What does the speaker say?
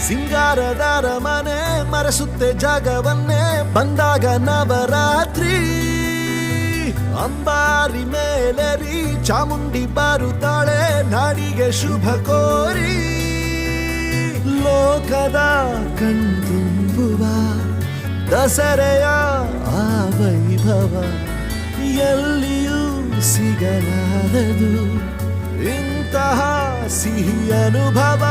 ಸಿಂಗಾರದಾರ ಮನೆ ಮರೆಸುತ್ತೆ ಜಾಗವನ್ನೇ ಬಂದಾಗ ನವರಾತ್ರಿ ಅಂಬಾರಿ ಮೇಲೇರಿ ಚಾಮುಂಡಿ ಬಾರುತ್ತಾಳೆ ನಾಡಿಗೆ ಶುಭ ಕೋರಿ ಲೋಕದ ಕಣ್ತುಂಬುವ ದಸರೆಯ ಆ ವೈಭವ ಎಲ್ಲಿಯೂ ಸಿಗಲಾರದು ಇಂತಹ ಸಿಹಿ ಅನುಭವ